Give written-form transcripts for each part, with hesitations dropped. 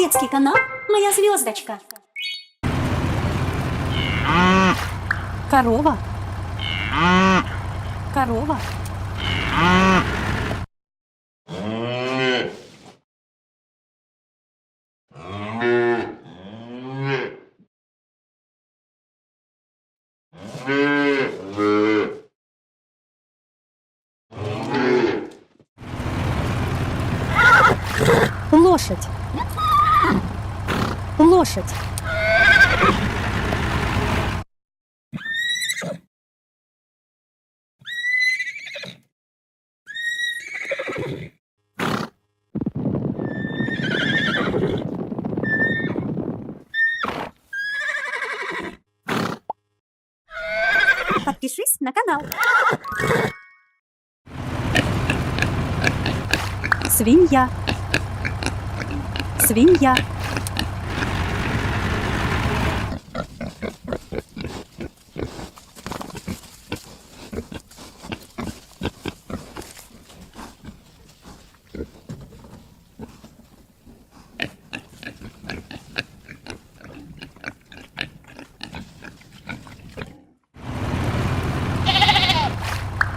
Детский канал «Моя звездочка». Корова. Корова. Лошадь. Лошадь. Подпишись на канал. Свинья. Свинья.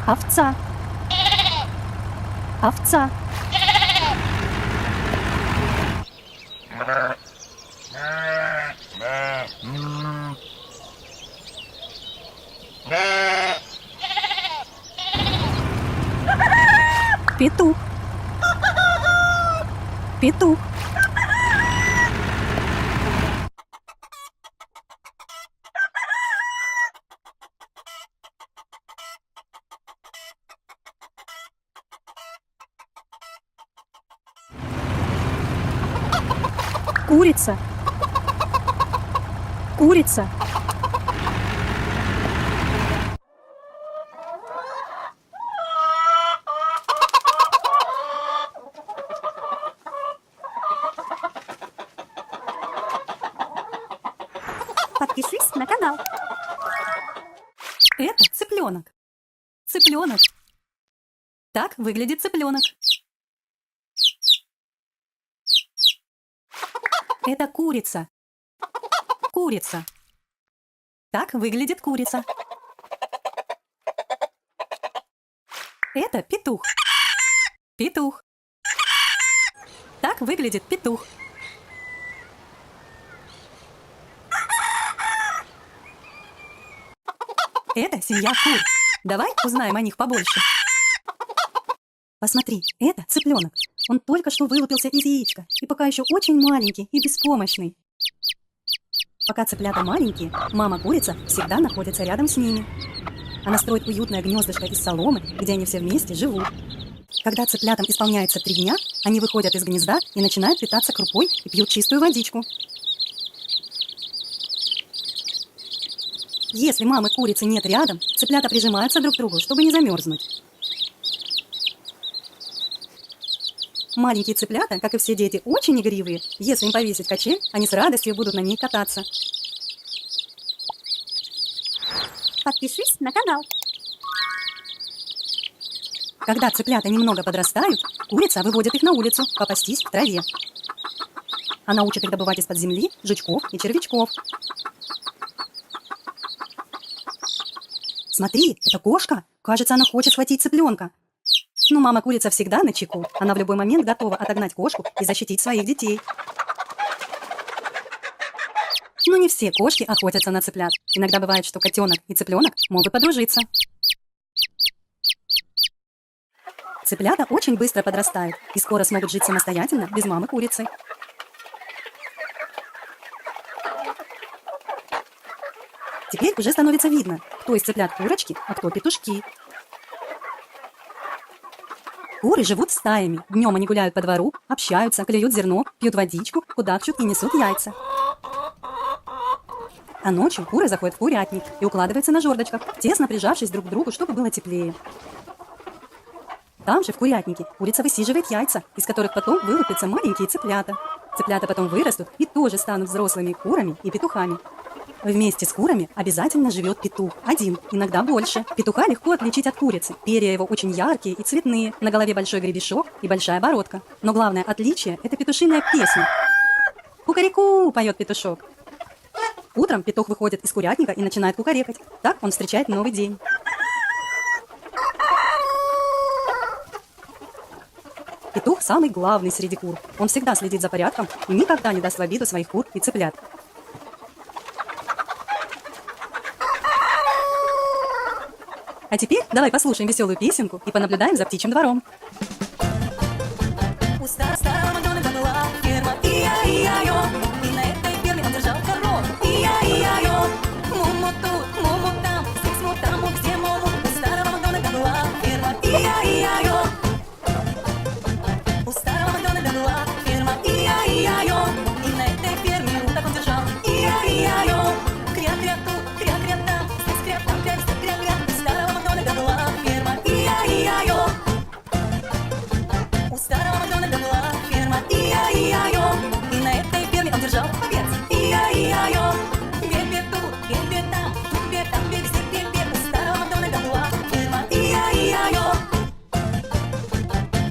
Овца. Овца. Петух. Петух. Курица. Курица. Подпишись на канал. Это цыпленок. Цыпленок. Так выглядит цыпленок. Это курица. Курица. Так выглядит курица. Это петух. Петух. Так выглядит петух. Это семья кур. Давай узнаем о них побольше. Посмотри, это цыпленок. Он только что вылупился из яичка и пока еще очень маленький и беспомощный. Пока цыплята маленькие, мама-курица всегда находится рядом с ними. Она строит уютное гнездышко из соломы, где они все вместе живут. Когда цыплятам исполняется 3 дня, они выходят из гнезда и начинают питаться крупой и пьют чистую водичку. Если мамы-курицы нет рядом, цыплята прижимаются друг к другу, чтобы не замерзнуть. Маленькие цыплята, как и все дети, очень игривые. Если им повесить качель, они с радостью будут на ней кататься. Подпишись на канал. Когда цыплята немного подрастают, курица выводит их на улицу попастись в траве. Она учит их добывать из-под земли жучков и червячков. Смотри, это кошка. Кажется, она хочет схватить цыпленка. Но мама-курица всегда начеку. Она в любой момент готова отогнать кошку и защитить своих детей. Но не все кошки охотятся на цыплят. Иногда бывает, что котенок и цыпленок могут подружиться. Цыплята очень быстро подрастают и скоро смогут жить самостоятельно без мамы-курицы. Теперь уже становится видно, кто из цыплят курочки, а кто петушки. Куры живут стаями. Днем они гуляют по двору, общаются, клюют зерно, пьют водичку, кудахчут и несут яйца. А ночью куры заходят в курятник и укладываются на жердочках, тесно прижавшись друг к другу, чтобы было теплее. Там же, в курятнике, курица высиживает яйца, из которых потом вылупятся маленькие цыплята. Цыплята потом вырастут и тоже станут взрослыми курами и петухами. Вместе с курами обязательно живет петух. Один, иногда больше. Петуха легко отличить от курицы. Перья его очень яркие и цветные. На голове большой гребешок и большая бородка. Но главное отличие – это петушиная песня. Кукареку, поет петушок. Утром петух выходит из курятника и начинает кукарекать. Так он встречает новый день. Петух самый главный среди кур. Он всегда следит за порядком и никогда не даст в обиду своих кур и цыплят. А теперь давай послушаем веселую песенку и понаблюдаем за птичьим двором. У старого домика была ферма, и-я-и-я-ё, и на этой ферме он держал коров, и-я-и-я-ё. Му-му тут, му-му там, здесь му там, му где му-му. У старого домика была ферма, и-я-и-я-ё. У старого домика была ферма, и-я-и-я-ё, и на этой ферме уток он держал, и-я-и-я-ё. Кря-кря тут, кря-кря там, здесь кря, там кря, здесь кря-кря. У старого домика была ферма, и-я-и-я-ё. У старого домика была ферма, и-я-и-я-ё, и на этой ферме он держал овец, и-я-и-я-ё. Бе-бе тут, бе-бе там, тут бе, там бе, везде бе-бе. У старого домика была ферма, и-я-и-я-ё.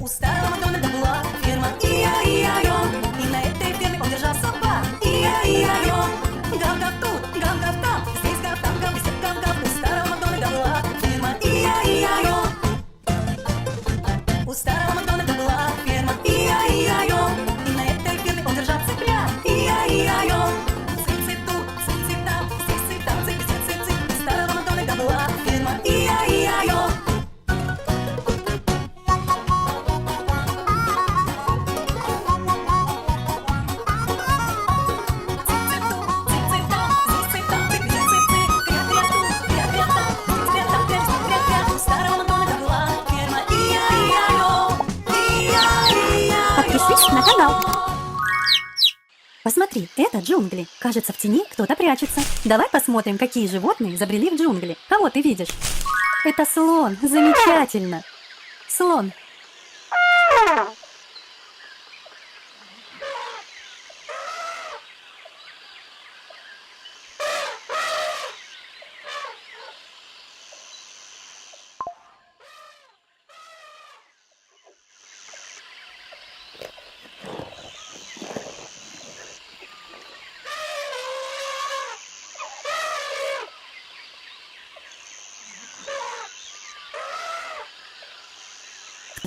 У старого домика была ферма, и-я-и-я-ё, и на этой ферме он держал собак, и-я-и-я-ё. Гав-гав тут, гав-гав там, здесь гав, там гав, везде гав-гав. У старого домика была ферма, и-я-и-я-ё. У старого домика была ферма, и-я-и-я-ё, и на этой ферме он держал цыплят, и-я-и-я-ё. Цып-цып тут, цып-цып там, здесь цып, там цып, везде цып-цып. У старого домика была ферма, и-я-и-я-ё. Цып-цып тут, цып-цып там, здесь цып, там цып, везде цып-цып. Кря-кря тут, кря-кря там, здесь кря, там кря, везде кря-кря. У старого домика была ферма, и-я-и-я-ё, и-я-и-я-ё. Подпишись на канал. Посмотри, это джунгли. Кажется, в тени кто-то прячется. Давай посмотрим, какие животные забрели в джунгли. Кого ты видишь? Это слон. Замечательно. Слон.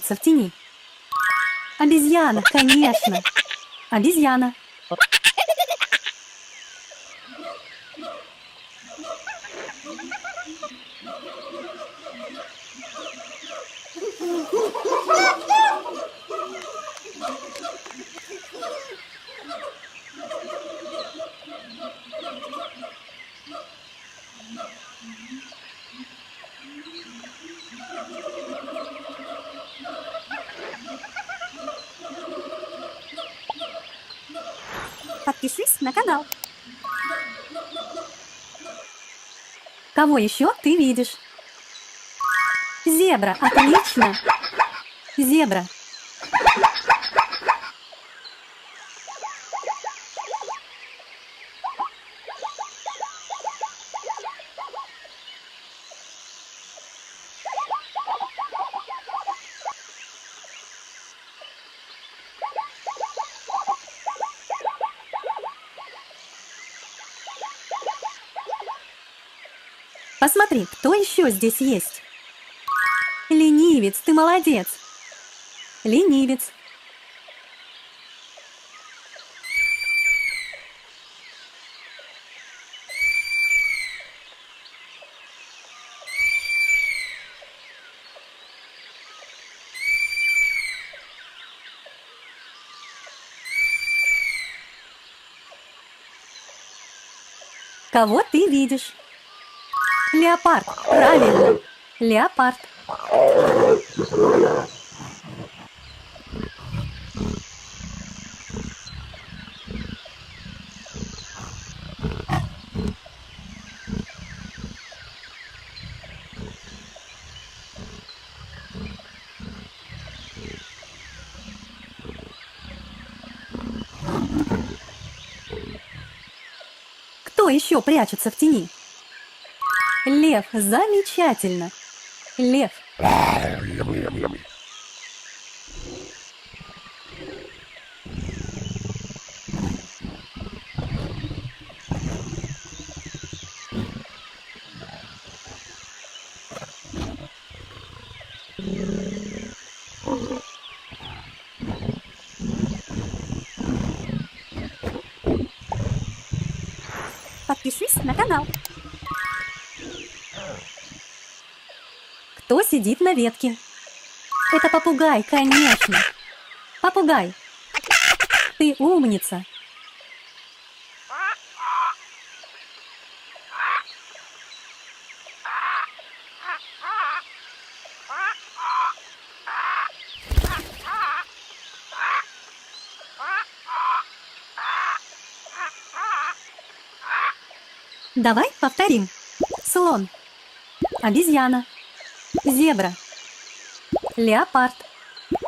В тени. Обезьяна, конечно. Обезьяна. Подпишись на канал. Кого еще ты видишь? Зебра, отлично. Зебра. Посмотри, кто еще здесь есть? Ленивец, ты молодец. Ленивец. Кого ты видишь? Леопард, правильно. Леопард. Кто еще прячется в тени? Лев, замечательно. Лев. Подпишись на канал. Кто сидит на ветке? Это попугай, конечно. Попугай. Ты умница. Давай повторим. Слон, обезьяна, зебра, леопард,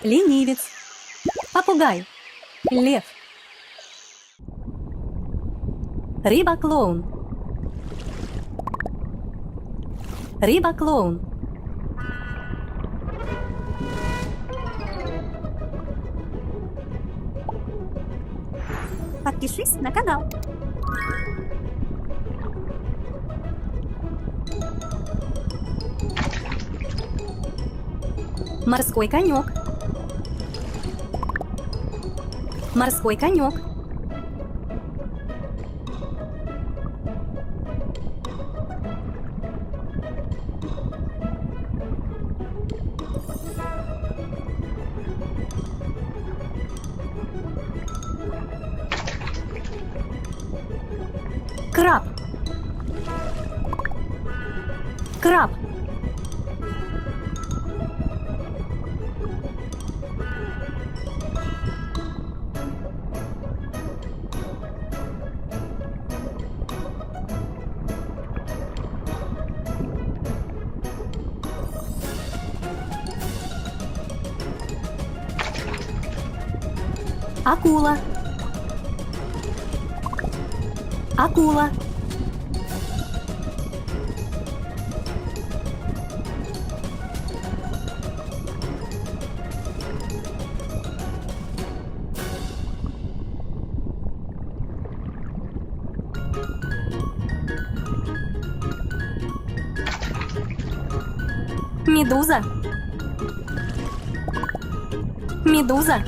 ленивец, попугай, лев, рыба-клоун, рыба-клоун, Подпишись на канал. морской конек, морской конек, краб, краб, акула, акула, медуза, медуза,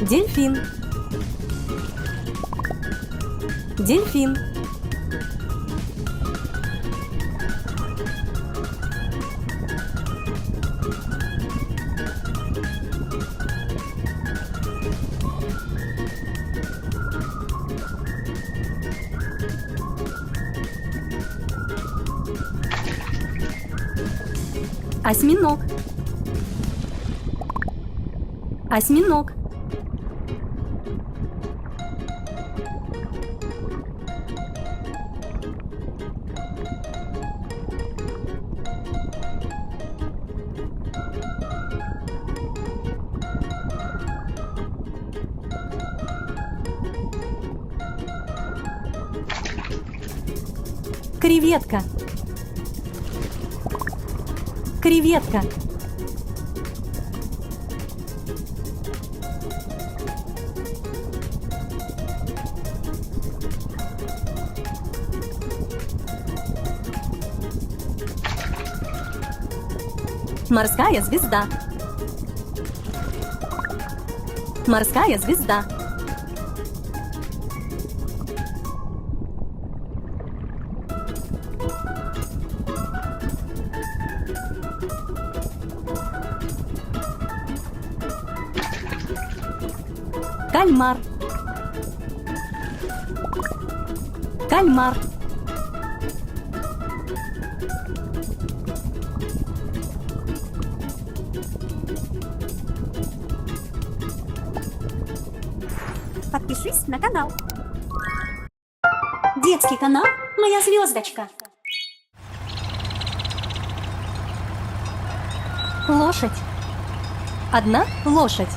дельфин, дельфин, осьминог, осьминог, креветка, креветка, морская звезда, морская звезда, кальмар, кальмар, Подпишись на канал. Детский канал «Моя звездочка». лошадь, одна лошадь,